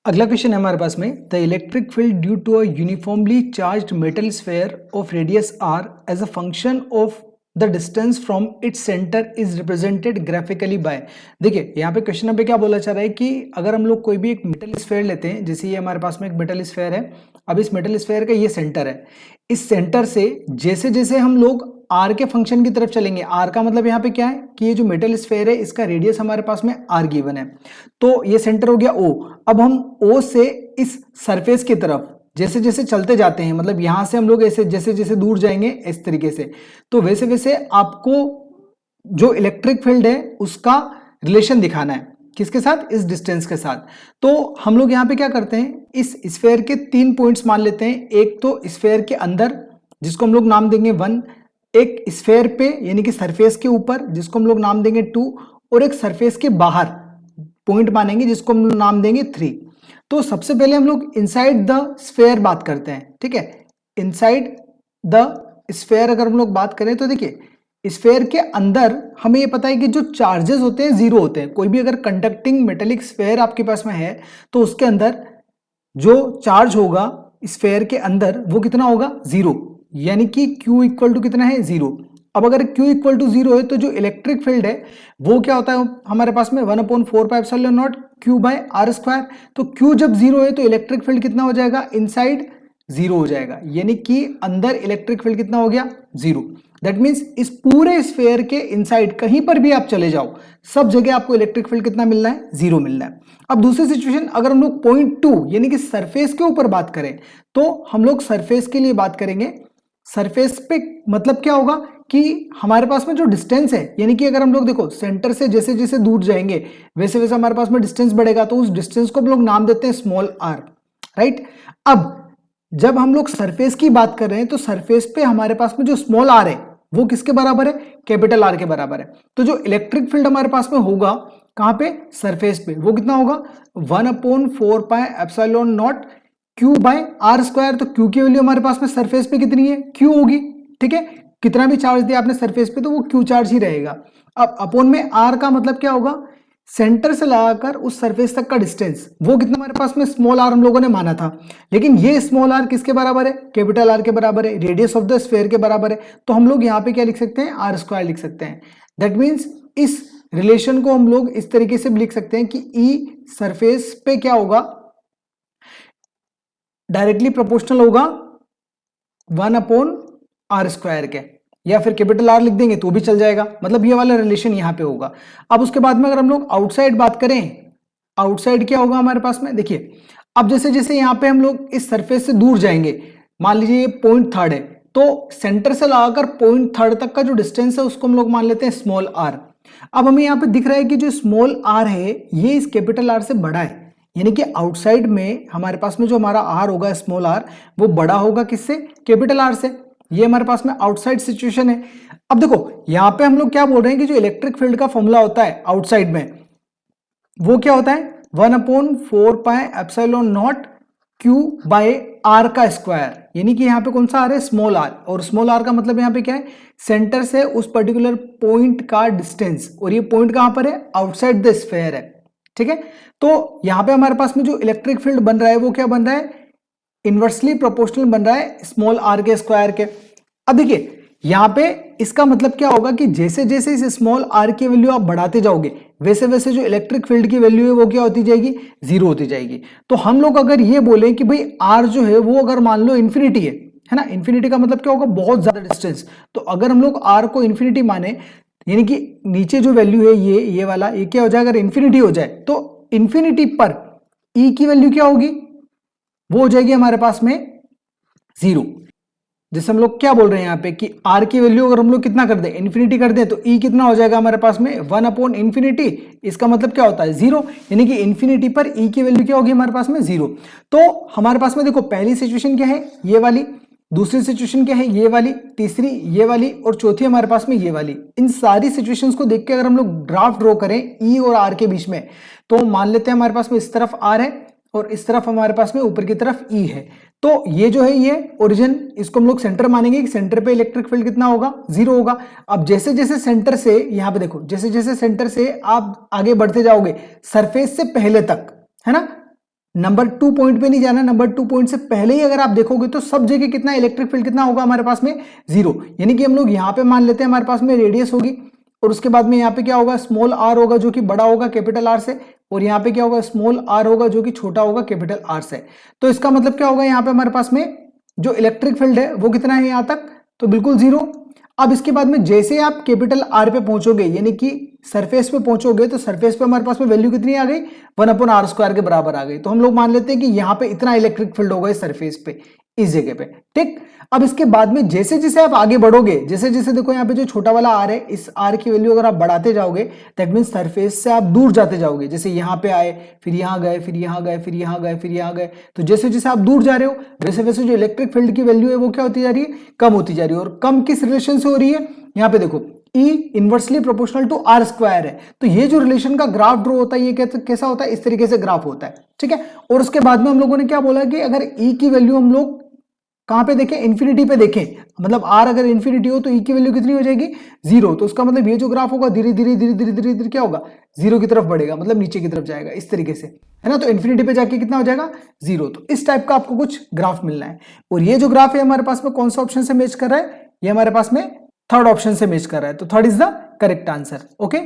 अगला क्वेश्चन है हमारे पास में the electric field due to a uniformly charged metal sphere of radius r as a function of the distance from its centre is represented graphically by. देखिए यहाँ पे question पे क्या बोला चाह रहा है कि अगर हम लोग कोई भी एक मेटल स्फेयर लेते हैं, जैसे ये हमारे पास में एक मेटल स्फेयर है। अब इस मेटल स्फेयर का ये सेंटर है। इस सेंटर से जैसे जैसे हम लोग आर के फंक्शन की तरफ चलेंगे, आर का मतलब यहाँ पे क्या है कि ये जो मेटल स्फेयर है इसका रेडियस हमारे पास में आर गिवन है, तो ये सेंटर हो गया ओ। अब हम ओ से इस सरफेस की तरफ जैसे जैसे चलते जाते हैं, मतलब यहां से हम लोग ऐसे जैसे जैसे दूर जाएंगे इस तरीके से, तो वैसे वैसे आपको जो इलेक्ट्रिक फील्ड है उसका रिलेशन दिखाना है। किसके साथ? इस डिस्टेंस के साथ। तो हम लोग यहाँ पे क्या करते हैं, इस स्फेयर के 3 पॉइंट्स मान लेते हैं। एक तो स्फेयर के अंदर जिसको हम लोग नाम देंगे 1, एक स्फेयर पे यानी कि सरफेस के ऊपर जिसको हम लोग नाम देंगे 2, और एक सरफेस के बाहर पॉइंट मानेंगे जिसको हम नाम देंगे 3। तो सबसे पहले हम लोग इनसाइड द स्फेयर बात करते हैं, ठीक है। इनसाइड द स्फेयर अगर हम लोग बात करें तो देखिए स्फेयर के अंदर हमें ये पता है कि जो चार्जेस होते हैं जीरो होते हैं। कोई भी अगर कंडक्टिंग मेटेलिक स्फेयर आपके पास में है तो उसके अंदर जो चार्ज होगा स्फेयर के अंदर वो कितना होगा? जीरो, यानी कि Q इक्वल टू कितना है? जीरो। अब अगर Q इक्वल टू जीरो है तो जो इलेक्ट्रिक फील्ड है वो क्या होता है हमारे पास में 1/4πε0 Q/r²। तो Q जब जीरो है तो इलेक्ट्रिक फील्ड कितना हो जाएगा? इनसाइड जीरो हो जाएगा, यानी कि अंदर इलेक्ट्रिक फील्ड कितना हो गया? जीरो। दैट मीन्स इस पूरे स्फेयर के इनसाइड कहीं पर भी आप चले जाओ, सब जगह आपको इलेक्ट्रिक फील्ड कितना मिलना है? जीरो मिलना है। अब दूसरी सिचुएशन अगर हम लोग पॉइंट 2 यानी कि सरफेस के ऊपर बात करें तो हम लोग सरफेस के लिए बात करेंगे। सरफेस पे मतलब क्या होगा कि हमारे पास में जो डिस्टेंस है, यानी कि अगर हम लोग देखो सेंटर से जैसे जैसे दूर जाएंगे वैसे वैसे हमारे पास में डिस्टेंस बढ़ेगा, तो उस डिस्टेंस को हम लोग नाम देते हैं स्मॉल आर, राइट। अब जब हम लोग सरफेस की बात कर रहे हैं तो सरफेस पे हमारे पास में जो स्मॉल आर है वो किसके बराबर है? कैपिटल आर के बराबर है। तो जो इलेक्ट्रिक फील्ड हमारे पास में होगा कहां पे? सरफेस पे, वो कितना होगा? 1/4πε0 Q/r²। तो Q की वैल्यू हमारे पास में सरफेस पे कितनी है? Q होगी, ठीक है। कितना भी चार्ज दिया आपने सरफेस पे तो वो Q चार्ज ही रहेगा। अब अपॉन में R का मतलब क्या होगा? सेंटर से लगाकर उस सरफेस तक का डिस्टेंस, वो कितना हमारे पास में स्मॉल आर हम लोगों ने माना था, लेकिन ये स्मॉल आर किसके बराबर है? कैपिटल आर के बराबर है, रेडियस ऑफ द स्फेयर के बराबर है। तो हम लोग यहाँ पे क्या लिख सकते हैं? r² लिख सकते हैं। दैट मीन्स इस रिलेशन को हम लोग इस तरीके से लिख सकते हैं कि ई सरफेस पे क्या होगा? डायरेक्टली प्रोपोर्शनल होगा 1/r² के, या फिर कैपिटल आर लिख देंगे तो भी चल जाएगा। मतलब ये वाला रिलेशन यहां पे होगा। अब उसके बाद में अगर हम लोग आउटसाइड बात करें, आउटसाइड क्या होगा हमारे पास में? देखिए अब जैसे जैसे यहां पे हम लोग इस सरफेस से दूर जाएंगे, मान लीजिए ये पॉइंट थर्ड है, तो सेंटर से लगाकर पॉइंट थर्ड तक का जो डिस्टेंस है उसको हम लोग मान लेते हैं स्मॉल आर। अब हमें यहाँ पे दिख रहा है कि जो स्मॉल आर है ये इस कैपिटल आर से बड़ा है, यानी कि आउटसाइड में हमारे पास में जो हमारा आर होगा स्मॉल आर वो बड़ा होगा किससे? कैपिटल आर से। ये हमारे पास में आउटसाइड सिचुएशन है। अब देखो यहां पे हम लोग क्या बोल रहे हैं कि जो इलेक्ट्रिक फील्ड का फॉर्मूला होता है आउटसाइड में वो क्या होता है? 1/4πε0 Q/r², यानी कि यहाँ पे कौन सा आर है? Small r. और स्मॉल आर का मतलब यहाँ पे क्या है? सेंटर से उस पर्टिकुलर पॉइंट का डिस्टेंस, और ये पॉइंट कहां पर है? आउटसाइड द स्फेयर है, ठीक है। तो यहां पे हमारे पास में जो इलेक्ट्रिक फील्ड बन रहा है वो क्या बन रहा है? इनवर्सली प्रोपोर्शनल बन रहा है स्मॉल आर के स्क्वायर के। अब देखिए यहां पे इसका मतलब क्या होगा कि जैसे जैसे इस स्मॉल आर की वैल्यू आप बढ़ाते जाओगे वैसे वैसे जो इलेक्ट्रिक फील्ड की वैल्यू है वो क्या होती जाएगी? जीरो होती जाएगी। तो हम लोग अगर ये बोले कि भाई आर जो है वो अगर मान लो इन्फिनिटी है ना, इन्फिनिटी का मतलब क्या होगा? बहुत ज्यादा डिस्टेंस। तो अगर हम लोग आर को इन्फिनिटी माने, यानी कि नीचे जो वैल्यू है ये वाला, ये क्या हो जाए? अगर इन्फिनिटी हो जाए तो इन्फिनिटी पर ई की वैल्यू क्या होगी? वो हो जाएगी हमारे पास में जीरो। जैसे हम लोग क्या बोल रहे हैं यहाँ पे कि आर की वैल्यू अगर हम लोग कितना कर दें? इन्फिनिटी कर दें, तो ई कितना हो जाएगा हमारे पास में? 1/∞। इसका मतलब क्या होता है? जीरो, यानी कि इन्फिनिटी पर ई की वैल्यू क्या होगी हमारे पास में? जीरो। तो हमारे पास में देखो पहली सिचुएशन क्या है? ये वाली। दूसरी सिचुएशन क्या है? ये वाली। तीसरी ये वाली, और चौथी हमारे पास में ये वाली। इन सारी सिचुएशंस को देख के अगर हम लोग ग्राफ ड्रॉ करें ई और आर के बीच में, तो मान लेते हैं हमारे पास में इस तरफ आर है और इस तरफ हमारे पास में ऊपर की तरफ ई है। तो ये जो है ये ओरिजिन, इसको हम लोग सेंटर मानेंगे कि सेंटर पे इलेक्ट्रिक फील्ड कितना होगा? जीरो होगा। अब जैसे जैसे सेंटर से, यहां पे देखो जैसे जैसे सेंटर से आप आगे बढ़ते जाओगे सरफेस से पहले तक, है ना, नंबर 2 पॉइंट पे नहीं जाना, नंबर 2 पॉइंट से पहले ही अगर आप देखोगे तो सब जगह कितना इलेक्ट्रिक फील्ड कितना होगा हमारे पास में, 0। यानी कि हम लोग यहाँ पे मान लेते हैं हमारे पास में रेडियस होगी और उसके बाद में यहाँ पे क्या होगा, स्मॉल आर होगा जो कि बड़ा होगा कैपिटल आर से, और यहाँ पे क्या होगा, स्मॉल आर होगा जो कि छोटा होगा कैपिटल आर से। तो इसका मतलब क्या होगा, यहाँ पे हमारे पास में जो इलेक्ट्रिक फील्ड है वो कितना है यहाँ तक, तो बिल्कुल 0। अब इसके बाद में जैसे आप कैपिटल आर पे पहुंचोगे यानी कि सरफेस पे पहुंचोगे तो सरफेस पे हमारे पास में वैल्यू कितनी आ गई, 1/r² के बराबर आ गई। तो हम लोग मान लेते हैं कि यहाँ पे इतना इलेक्ट्रिक फील्ड होगा इस सरफेस पे, इस जगह पे, ठीक। अब इसके बाद में जैसे जैसे आप आगे बढ़ोगे, जैसे जैसे देखो यहाँ पे जो छोटा वाला आर है, इस आर की वैल्यू अगर आप बढ़ाते जाओगे दैट मीन सरफेस से आप दूर जाते जाओगे। जैसे यहाँ पे आए, फिर यहाँ गए, फिर यहाँ गए, फिर यहाँ गए, फिर यहाँ गए, तो जैसे जैसे आप दूर जा रहे हो वैसे वैसे जो इलेक्ट्रिक फील्ड की वैल्यू है वो क्या होती जा रही है, कम होती जा रही है। और कम किस रिलेशन से हो रही है, यहाँ पे देखो E inversely proportional to r² है। तो ये जो रिलेशन का ग्राफ ड्रॉ होता है ये कैसा होता है, इस तरीके से ग्राफ होता है, ठीक है। और उसके बाद में हम लोगों ने क्या बोला कि अगर E की वैल्यू हम लोग कहां पे देखें, इन्फिनिटी पे देखें, मतलब r अगर इन्फिनिटी हो तो E की वैल्यू कितनी हो जाएगी, 0। तो उसका मतलब ये जो ग्राफ होगा धीरे धीरे धीरे धीरे धीरे धीरे क्या होगा, 0 की तरफ बढ़ेगा, मतलब नीचे की तरफ जाएगा इस तरीके से, है ना। तो इन्फिनिटी पे जाके कितना हो जाएगा, 0। तो इस टाइप का आपको कुछ ग्राफ मिलना है। और ये जो ग्राफ है हमारे पास में कौन सा ऑप्शन से मैच कर रहा है, ये हमारे पास में थर्ड ऑप्शन से मैच कर रहा है। तो third is the correct answer, okay.